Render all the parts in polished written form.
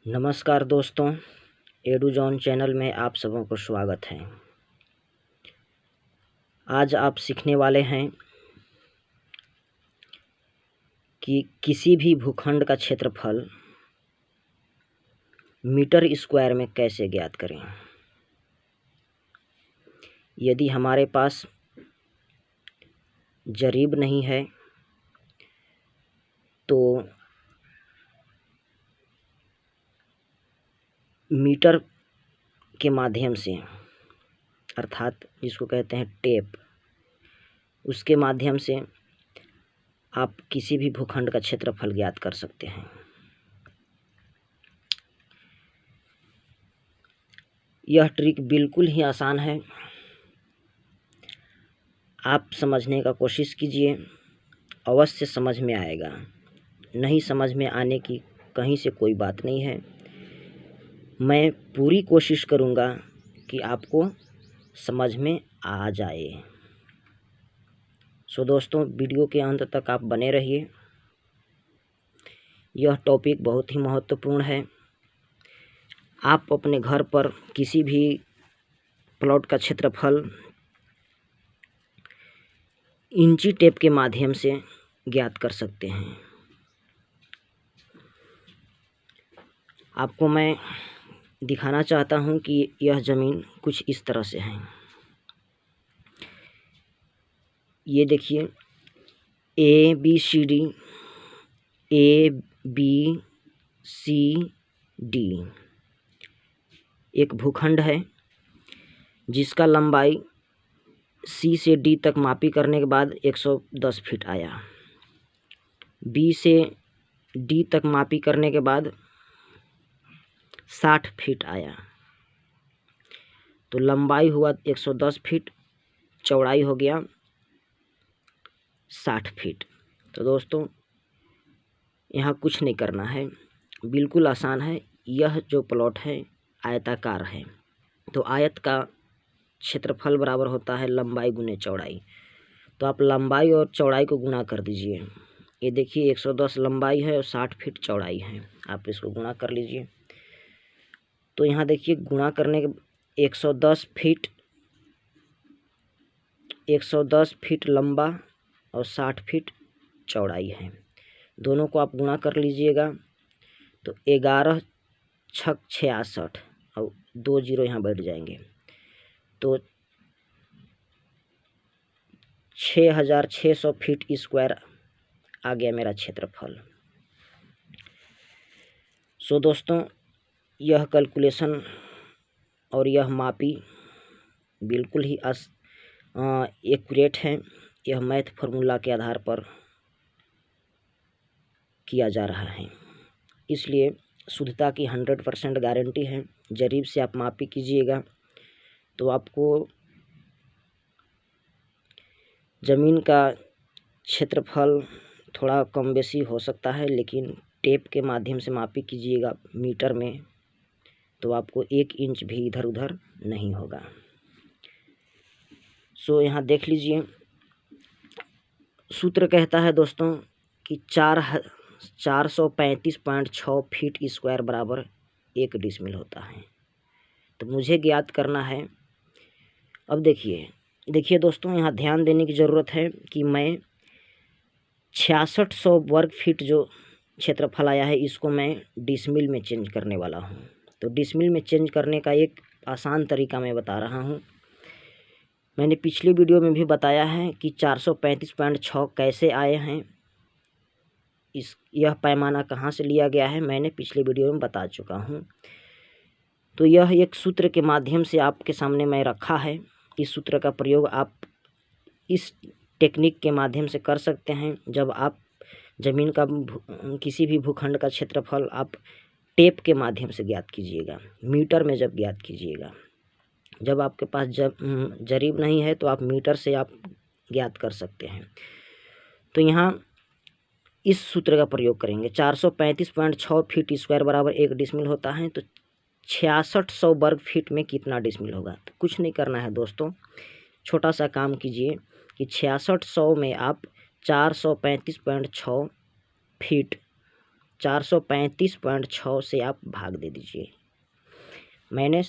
नमस्कार दोस्तों, एडुजॉन चैनल में आप सबों को स्वागत है। आज आप सीखने वाले हैं कि किसी भी भूखंड का क्षेत्रफल मीटर स्क्वायर में कैसे ज्ञात करें। यदि हमारे पास जरीब नहीं है तो मीटर के माध्यम से, अर्थात जिसको कहते हैं टेप, उसके माध्यम से आप किसी भी भूखंड का क्षेत्रफल ज्ञात कर सकते हैं। यह ट्रिक बिल्कुल ही आसान है। आप समझने का कोशिश कीजिए, अवश्य समझ में आएगा। नहीं समझ में आने की कहीं से कोई बात नहीं है। मैं पूरी कोशिश करूँगा कि आपको समझ में आ जाए। सो दोस्तों, वीडियो के अंत तक आप बने रहिए। यह टॉपिक बहुत ही महत्वपूर्ण है। आप अपने घर पर किसी भी प्लॉट का क्षेत्रफल इंची टेप के माध्यम से ज्ञात कर सकते हैं। आपको मैं दिखाना चाहता हूं कि यह ज़मीन कुछ इस तरह से है। ये देखिए, ए बी सी डी एक भूखंड है जिसका लंबाई सी से डी तक मापी करने के बाद 110 फीट आया। बी से डी तक मापी करने के बाद 60 फीट आया। तो लंबाई हुआ 110 फीट, चौड़ाई हो गया 60 फीट। तो दोस्तों, यहाँ कुछ नहीं करना है, बिल्कुल आसान है। यह जो प्लॉट है आयताकार है, तो आयत का क्षेत्रफल बराबर होता है लंबाई गुने चौड़ाई। तो आप लंबाई और चौड़ाई को गुणा कर दीजिए। ये देखिए, 110 लंबाई है और 60 फीट चौड़ाई है। आप इसको गुणा कर लीजिए। तो यहाँ देखिए, गुणा करने के 110 फीट लंबा और 60 फीट चौड़ाई है। दोनों को आप गुणा कर लीजिएगा तो 11 छक 66 और 2 जीरो यहाँ बैठ जाएंगे। तो 6600 फीट स्क्वायर आ गया मेरा क्षेत्रफल। सो दोस्तों, यह कैलकुलेशन और यह मापी बिल्कुल ही एक्यूरेट है। यह मैथ फार्मूला के आधार पर किया जा रहा है, इसलिए शुद्धता की 100% गारंटी है। जरीब से आप मापी कीजिएगा तो आपको ज़मीन का क्षेत्रफल थोड़ा कम बेसी हो सकता है, लेकिन टेप के माध्यम से मापी कीजिएगा मीटर में तो आपको 1 इंच भी इधर उधर नहीं होगा। सो यहाँ देख लीजिए, सूत्र कहता है दोस्तों कि 435.6 फीट स्क्वायर बराबर 1 डिसमिल होता है। तो मुझे ज्ञात करना है। अब देखिए दोस्तों, यहाँ ध्यान देने की ज़रूरत है कि मैं 6600 वर्ग फीट जो क्षेत्रफल आया है, इसको मैं डिसमिल में चेंज करने वाला हूँ। तो डिसमिल में चेंज करने का एक आसान तरीका मैं बता रहा हूँ। मैंने पिछले वीडियो में भी बताया है कि 435.6 कैसे आए हैं, यह पैमाना कहाँ से लिया गया है, मैंने पिछले वीडियो में बता चुका हूँ। तो यह एक सूत्र के माध्यम से आपके सामने मैं रखा है। इस सूत्र का प्रयोग आप इस टेक्निक के माध्यम से कर सकते हैं। जब आप ज़मीन का किसी भी भूखंड का क्षेत्रफल आप टेप के माध्यम से ज्ञात कीजिएगा, मीटर में जब ज्ञात कीजिएगा। जब आपके पास जरीब नहीं है तो आप मीटर से आप ज्ञात कर सकते हैं। तो यहाँ इस सूत्र का प्रयोग करेंगे। 435.6 फीट स्क्वायर बराबर 1 डिसमिल होता है। तो 6600 वर्ग फीट में कितना डिसमिल होगा? तो कुछ नहीं करना है दोस्तों, छोटा सा काम कीजिए कि 6600 में आप 435.6 फीट 435.6 से आप भाग दे दीजिए। मैंने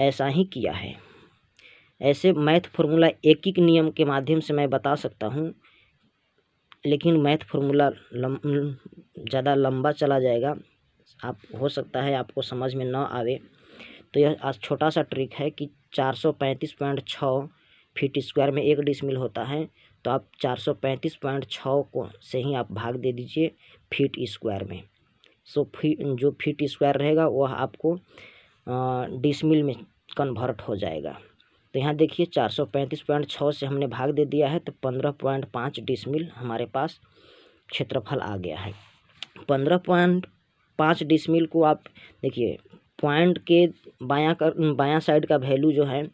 ऐसा ही किया है। ऐसे मैथ फार्मूला एक एक नियम के माध्यम से मैं बता सकता हूँ, लेकिन मैथ फार्मूला ज़्यादा लंबा चला जाएगा, आप हो सकता है आपको समझ में न आवे। तो यह आज छोटा सा ट्रिक है कि 435.6 फीट स्क्वायर में 1 डिसमिल होता है, तो आप 435.6 को से ही आप भाग दे दीजिए फीट स्क्वायर में। जो फीट स्क्वायर रहेगा वह आपको डिसमिल में कन्वर्ट हो जाएगा। तो यहाँ देखिए 435.6 से हमने भाग दे दिया है, तो 15.5 डिसमिल हमारे पास क्षेत्रफल आ गया है। 15.5 डिसमिल को आप देखिए, पॉइंट के बायां साइड का वैल्यू जो है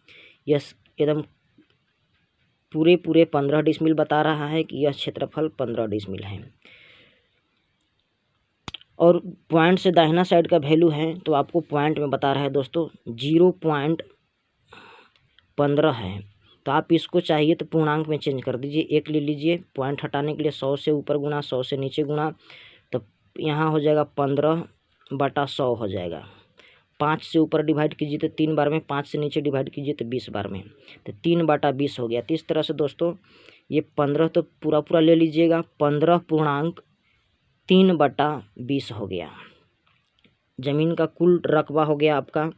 यह एकदम पूरे 15 डिसमिल बता रहा है कि यह क्षेत्रफल 15 डिसमिल है। और पॉइंट से दाहिना साइड का वैल्यू है तो आपको पॉइंट में बता रहा है दोस्तों 0.15 है। तो आप इसको चाहिए तो पूर्णांक में चेंज कर दीजिए, 1 ले लीजिए। पॉइंट हटाने के लिए 100 से ऊपर गुना 100 से नीचे गुना, तो यहाँ हो जाएगा 15/100 हो जाएगा। 5 से ऊपर डिवाइड कीजिए तो 3 बार में, 5 से नीचे डिवाइड कीजिए तो 20 बार में, तो 3/20 हो गया। तो इस तरह से दोस्तों ये 15 तो पूरा ले लीजिएगा, 15.3/20 हो गया। ज़मीन का कुल रकबा हो गया आपका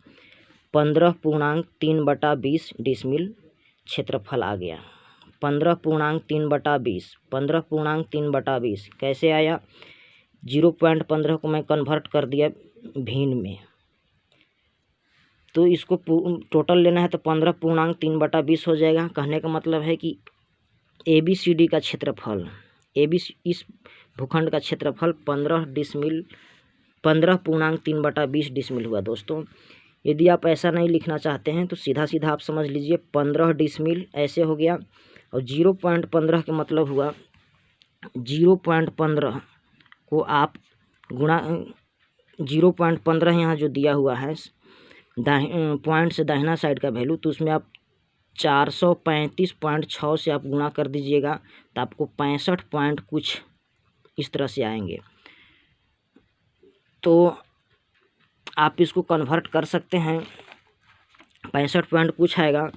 15.3/20 डिसमिल क्षेत्रफल आ गया। 15.3/20 15.3/20 कैसे आया? 0.15 को मैं कन्वर्ट कर दिया भिन्न में, तो इसको टोटल लेना है तो 15.3/20 हो जाएगा। कहने का मतलब है कि ABCD का क्षेत्रफल, इस भूखंड का क्षेत्रफल 15.3/20 डिसमिल हुआ दोस्तों। यदि आप ऐसा नहीं लिखना चाहते हैं तो सीधा आप समझ लीजिए 15 डिसमिल ऐसे हो गया, और 0.15 का मतलब हुआ 0.15 को आप गुणा 0.15 यहाँ जो दिया हुआ है पॉइंट से दाहिना साइड का वैल्यू, तो उसमें आप 435.6 से आप गुणा कर दीजिएगा, तो आपको 65 पॉइंट कुछ इस तरह से आएंगे। तो आप इसको कन्वर्ट कर सकते हैं, 65 पॉइंट कुछ आएगा,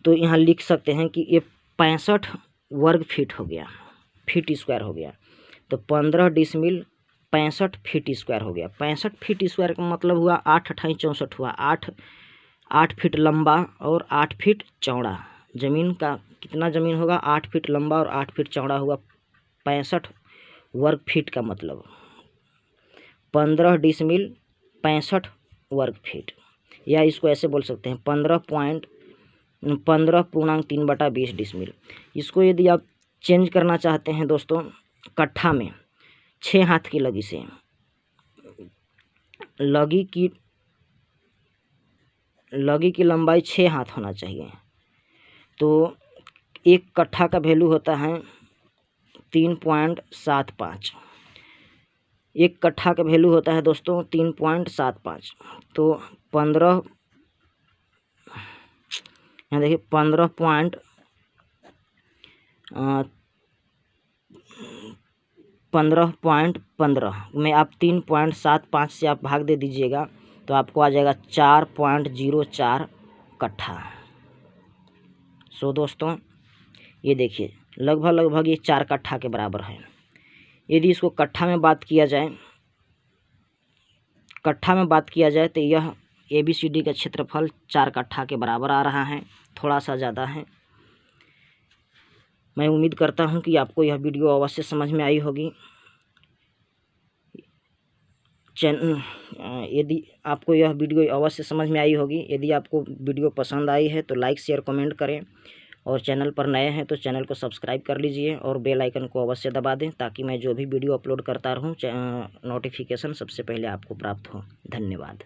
तो यहाँ लिख सकते हैं कि ये 65 वर्ग फीट हो गया, फीट स्क्वायर हो गया। तो 15 डिसमिल 65 फीट स्क्वायर हो गया। 65 फीट स्क्वायर का मतलब हुआ 8 × 64 हुआ, 8 फीट लंबा और 8 फीट चौड़ा। ज़मीन का कितना ज़मीन होगा? 8 फीट लंबा और 8 फीट चौड़ा हुआ, 65 वर्ग फीट का मतलब 15 डिसमिल 65 वर्ग फीट, या इसको ऐसे बोल सकते हैं 15.3/20 डिसमिल। इसको यदि आप चेंज करना चाहते हैं दोस्तों कट्ठा में, 6 हाथ की लगी से, लगी की लंबाई 6 हाथ होना चाहिए, तो 1 कट्ठा का वैल्यू होता है 3.75। 1 कट्ठा का वैल्यू होता है दोस्तों 3.75। तो 15, यहाँ देखिए 15.15 में आप 3.75 से आप भाग दे दीजिएगा, तो आपको आ जाएगा 4.04 कट्ठा। सो दोस्तों ये देखिए लगभग ये 4 कट्ठा के बराबर है। यदि इसको कट्ठा में बात किया जाए तो यह ABCD का क्षेत्रफल 4 कट्ठा के बराबर आ रहा है, थोड़ा सा ज़्यादा है। मैं उम्मीद करता हूं कि आपको यह वीडियो अवश्य समझ में आई होगी। यदि आपको यह वीडियो अवश्य समझ में आई होगी, यदि आपको वीडियो पसंद आई है तो लाइक शेयर कमेंट करें, और चैनल पर नए हैं तो चैनल को सब्सक्राइब कर लीजिए और बेल आइकन को अवश्य दबा दें, ताकि मैं जो भी वीडियो अपलोड करता रहूं नोटिफिकेशन सबसे पहले आपको प्राप्त हो। धन्यवाद।